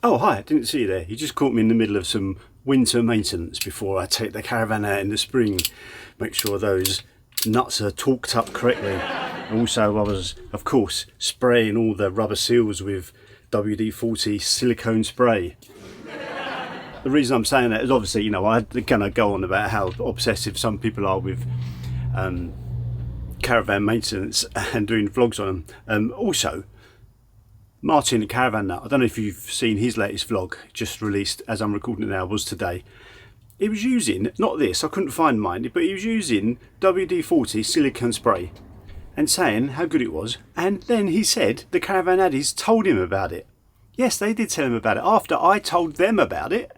Oh, hi, I didn't see you there. You just caught me in the middle of some winter maintenance before I take the caravan out in the spring. Make sure those nuts are torqued up correctly. And also, I was, of course, spraying all the rubber seals with WD-40 silicone spray. The reason I'm saying that is obviously, I'm going to go on about how obsessive some people are with caravan maintenance and doing vlogs on them. Also, Martin the Caravan Nut, I don't know if you've seen his latest vlog, just released as I'm recording it now, was today. He was using, not this, I couldn't find mine, but he was using WD-40 silicone spray and saying how good it was. And then he said the Caravan Addies told him about it. Yes, they did tell him about it after I told them about it.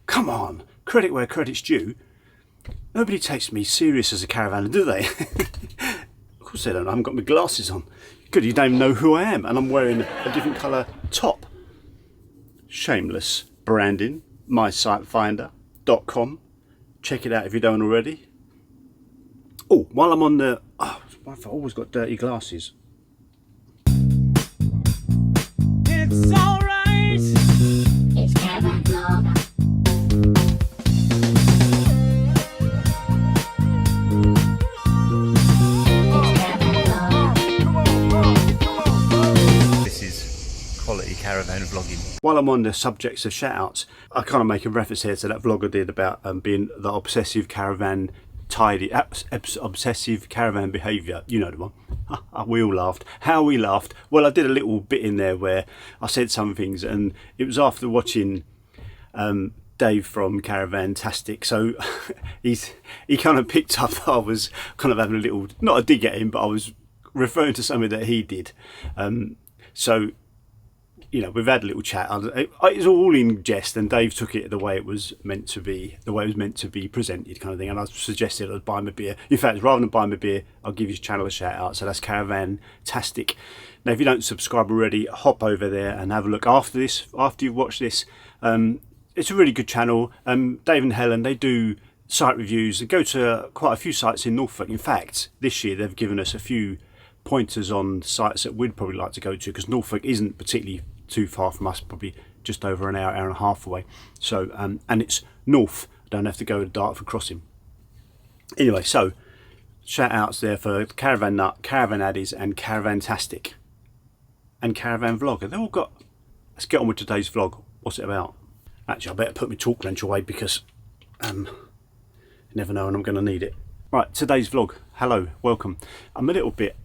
Come on, credit where credit's due. Nobody takes me serious as a caravaner, do they? Of course they don't, I haven't got my glasses on. Good, you don't even know who I am, and I'm wearing a different colour top. Shameless branding, mysitefinder.com. Check it out if you don't already. Oh, while I'm on the... Oh, I've always got dirty glasses. It's alright. It's Caravan Vlog. Caravan vlogging. While I'm on the subjects of shout-outs, I kind of make a reference here to that vlog I did about being the obsessive caravan obsessive caravan behaviour. You know the one. We all laughed. How we laughed. Well, I did a little bit in there where I said some things, and it was after watching Dave from Caravan-tastic. So he kind of picked up that I was kind of having a little, not a dig at him, but I was referring to something that he did. So we've had a little chat. It's all in jest, and Dave took it the way it was meant to be, the way it was meant to be presented, kind of thing. And I suggested I'd buy him a beer. In fact, rather than buy him a beer, I'll give his channel a shout out. So that's Caravan-tastic. Now, if you don't subscribe already, hop over there and have a look after this. After you've watched this, it's a really good channel. Dave and Helen, they do site reviews. They go to quite a few sites in Norfolk. In fact, this year they've given us a few pointers on sites that we'd probably like to go to, because Norfolk isn't particularly too far from us, probably just over an hour and a half away. So and it's north, I don't have to go to Dartford Crossing. Anyway, so shout outs there for Caravan Nut, Caravan Addies and Caravan-tastic and Caravan Vlogger. They've all got... Let's get on with today's vlog. What's it about? Actually, I better put my talk wrench away, because you never know when I'm going to need it. Right, today's vlog. Hello, welcome. I'm a little bit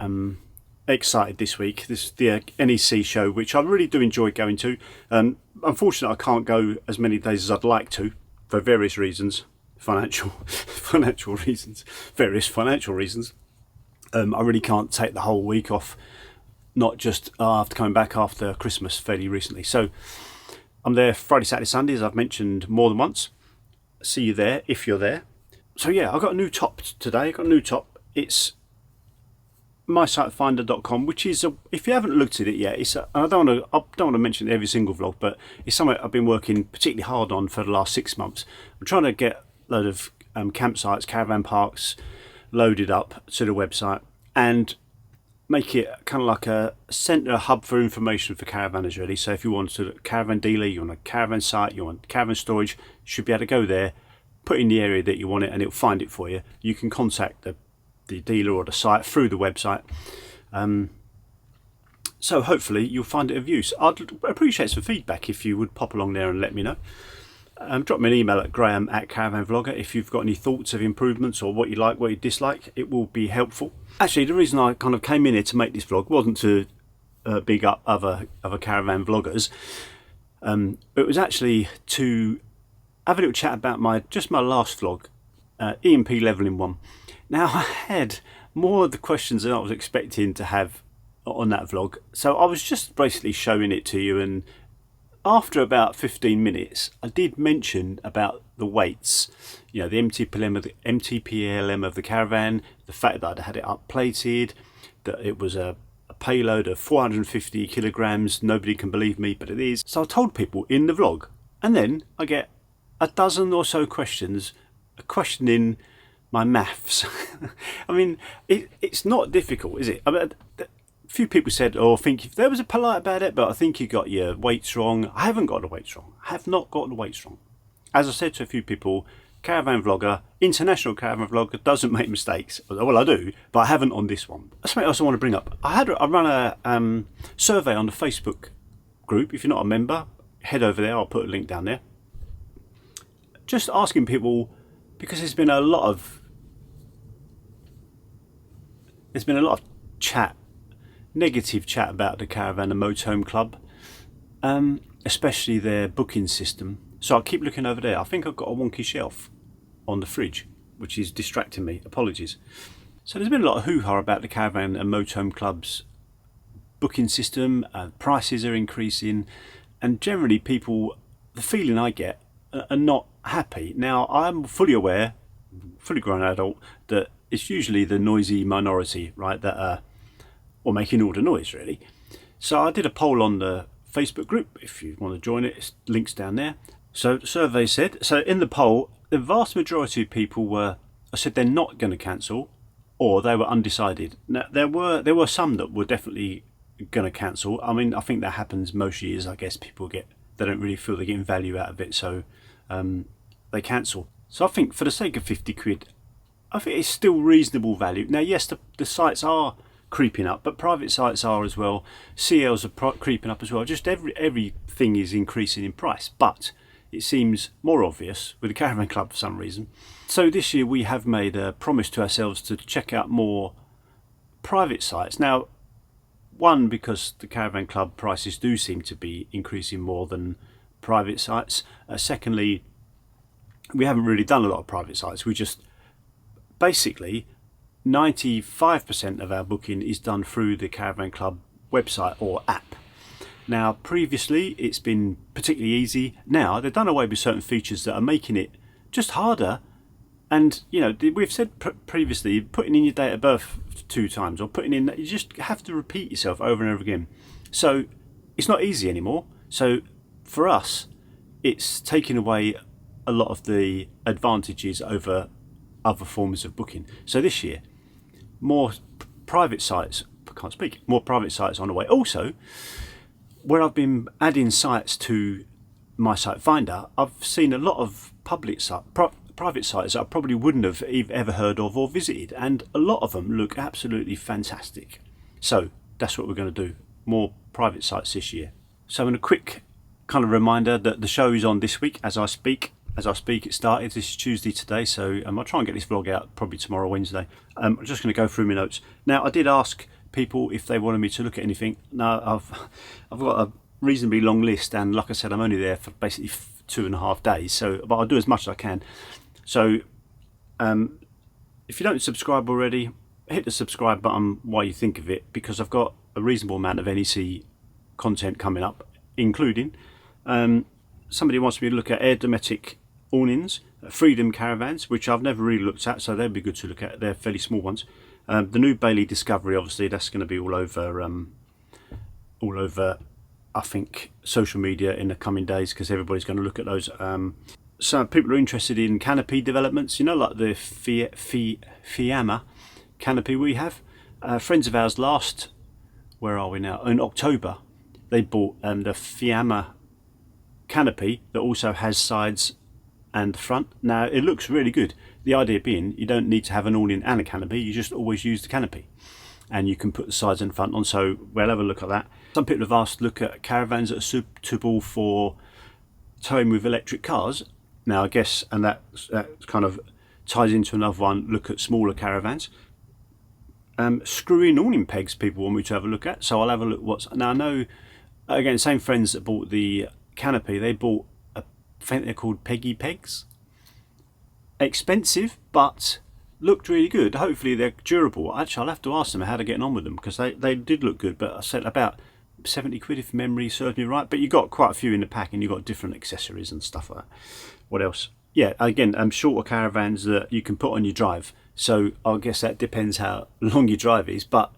excited this week. This is the NEC show, which I really do enjoy going to. Unfortunately, I can't go as many days as I'd like to for various reasons, financial reasons, various financial reasons. I really can't take the whole week off, not just after coming back after Christmas fairly recently. So I'm there Friday, Saturday, Sunday, as I've mentioned more than once. See you there if you're there. So yeah, I've got a new top today. I've got a new top. It's mysitefinder.com, which is if you haven't looked at it yet, I don't want to mention every single vlog, but it's something I've been working particularly hard on for the last 6 months. I'm trying to get a load of campsites, caravan parks loaded up to the website and make it kind of like a centre, a hub for information for caravanners, really. So if you want a caravan dealer, you want a caravan site, you want caravan storage, you should be able to go there, put in the area that you want it, and it'll find it for you. You can contact the dealer or the site through the website. So hopefully you'll find it of use. I'd appreciate some feedback if you would pop along there and let me know. Drop me an email at graham@caravanvlogger if you've got any thoughts of improvements or what you like, what you dislike. It will be helpful. Actually, the reason I kind of came in here to make this vlog wasn't to big up other caravan vloggers. It was actually to have a little chat about my last vlog, EMP levelling one. Now, I had more of the questions than I was expecting to have on that vlog, so I was just basically showing it to you, and after about 15 minutes I did mention about the weights, the MTPLM of the caravan, the fact that I'd had it up plated, that it was a payload of 450 kilograms. Nobody can believe me, but it is. So I told people in the vlog, and then I get a dozen or so questions questioning my maths. I mean, it's not difficult, is it? I mean, A few people said, "Oh, I think there was a polite about it, but I think you got your weights wrong." I haven't got the weights wrong. I have not got the weights wrong. As I said to a few people, caravan vlogger, international caravan vlogger, doesn't make mistakes. Well, I do, but I haven't on this one. That's something else I want to bring up. I run a survey on the Facebook group. If you're not a member, head over there. I'll put a link down there. Just asking people, because there's been a lot of chat, negative chat about the Caravan and Motorhome Club, especially their booking system. So I keep looking over there. I think I've got a wonky shelf on the fridge, which is distracting me. Apologies. So there's been a lot of hoo-ha about the Caravan and Motorhome Club's booking system. Prices are increasing, and generally people, the feeling I get, are not happy. Now, I'm fully aware, fully grown adult, that it's usually the noisy minority, right, that are making all the noise, really. So I did a poll on the Facebook group. If you want to join it, it's links down there. So the survey said, so in the poll, the vast majority of people said they're not going to cancel, or they were undecided. Now, there were some that were definitely going to cancel. I mean, I think that happens most years. I guess people they don't really feel they're getting value out of it, so they cancel. So I think for the sake of 50 quid, I think it's still reasonable value. Now, yes, the sites are creeping up, but private sites are as well. CLs are creeping up as well. Just everything is increasing in price, but it seems more obvious with the Caravan Club for some reason. So this year we have made a promise to ourselves to check out more private sites. Now, one, because the Caravan Club prices do seem to be increasing more than private sites. Secondly, we haven't really done a lot of private sites. We just basically 95% of our booking is done through the Caravan Club website or app. Now, previously it's been particularly easy. Now they've done away with certain features that are making it just harder. And you know, we've said previously, putting in your date of birth 2 times, or putting in, you just have to repeat yourself over and over again. So it's not easy anymore. So for us, it's taken away a lot of the advantages over other forms of booking. So this year, more private sites on the way. Also, where I've been adding sites to my site finder, I've seen a lot of private sites that I probably wouldn't have ever heard of or visited, and a lot of them look absolutely fantastic. So that's what we're going to do, more private sites this year. So in a quick kind of reminder that the show is on this week as I speak. It started. This is Tuesday today, so I'll try and get this vlog out probably tomorrow, Wednesday. I'm just going to go through my notes. Now, I did ask people if they wanted me to look at anything. Now, I've got a reasonably long list, and like I said, I'm only there for basically 2.5 days. So, but I'll do as much as I can. So, if you don't subscribe already, hit the subscribe button while you think of it, because I've got a reasonable amount of NEC content coming up, including somebody wants me to look at air dometic awnings, Freedom caravans, which I've never really looked at, so they'd be good to look at. They're fairly small ones. The new Bailey Discovery, obviously, that's going to be all over, I think, social media in the coming days, because everybody's going to look at those. Some people are interested in canopy developments, you know, like the Fiamma canopy we have. Friends of ours where are we now? In October, they bought the Fiamma canopy that also has sides and front. Now, it looks really good. The idea being, you don't need to have an awning and a canopy, you just always use the canopy, and you can put the sides and front on. So we'll have a look at that. Some people have asked to look at caravans that are suitable for towing with electric cars. Now, I guess, and that kind of ties into another one, look at smaller caravans. Screw-in awning pegs people want me to have a look at, so I'll have a look. Now, I know, again, same friends that bought the canopy, they bought, I think they're called Peggy Pegs. Expensive, but looked really good. Hopefully they're durable. Actually, I'll have to ask them how they're getting on with them, because they did look good, but I said about 70 quid if memory serves me right. But you got quite a few in the pack, and you got different accessories and stuff like that. What else? Yeah, again, shorter caravans that you can put on your drive. So I guess that depends how long your drive is, but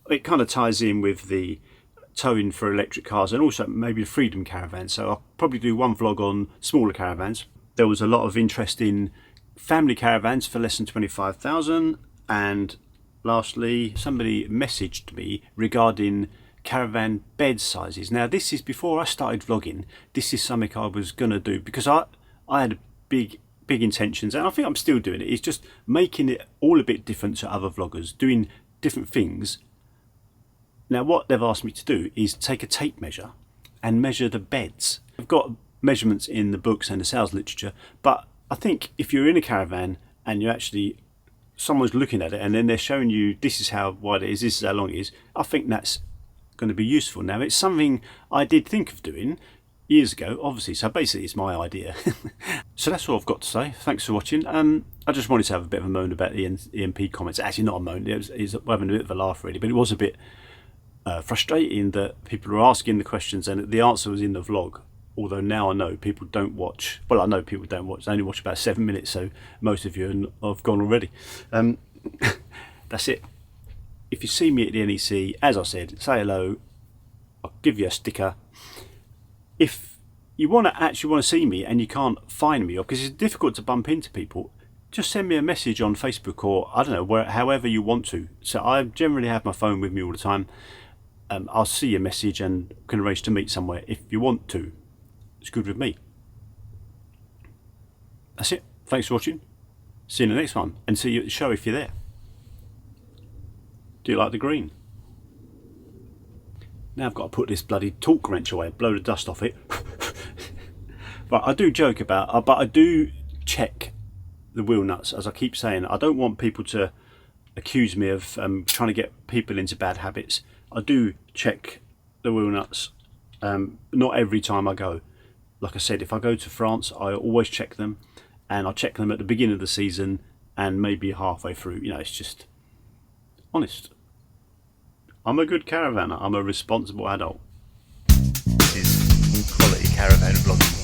it kind of ties in with the towing for electric cars, and also maybe the Freedom caravan. So I'll probably do one vlog on smaller caravans. There was a lot of interest in family caravans for less than 25,000, and lastly, somebody messaged me regarding caravan bed sizes. Now this is before I started vlogging. This is something I was going to do because I had big intentions, and I think I'm still doing it. It's just making it all a bit different to other vloggers, doing different things. Now what they've asked me to do is take a tape measure and measure the beds. I've got measurements in the books and the sales literature, but I think if you're in a caravan and you actually, someone's looking at it and then they're showing you this is how wide it is, this is how long it is, I think that's going to be useful. Now it's something I did think of doing years ago, obviously, so basically it's my idea. So that's all I've got to say. Thanks for watching. I just wanted to have a bit of a moan about the EMP comments. Actually not a moan, we're having a bit of a laugh really, but it was a bit frustrating that people were asking the questions and the answer was in the vlog. Although now I know people don't watch, well I know people don't watch, they only watch about 7 minutes, so most of you have gone already. That's it. If you see me at the NEC, as I said, say hello, I'll give you a sticker. If you actually want to see me and you can't find me, or because it's difficult to bump into people, just send me a message on Facebook, or I don't know, however you want to. So I generally have my phone with me all the time. I'll see your message and can arrange to meet somewhere if you want to. It's good with me. That's it. Thanks for watching. See you in the next one, and see you at the show if you're there. Do you like the green? Now I've got to put this bloody torque wrench away, blow the dust off it. But I do joke about, but I do check the wheel nuts, as I keep saying. I don't want people to accuse me of trying to get people into bad habits. I do check the wheel nuts, not every time I go. Like I said, if I go to France, I always check them, and I check them at the beginning of the season and maybe halfway through. You know, it's just honest. I'm a good caravaner. I'm a responsible adult. This is quality caravan vlogging.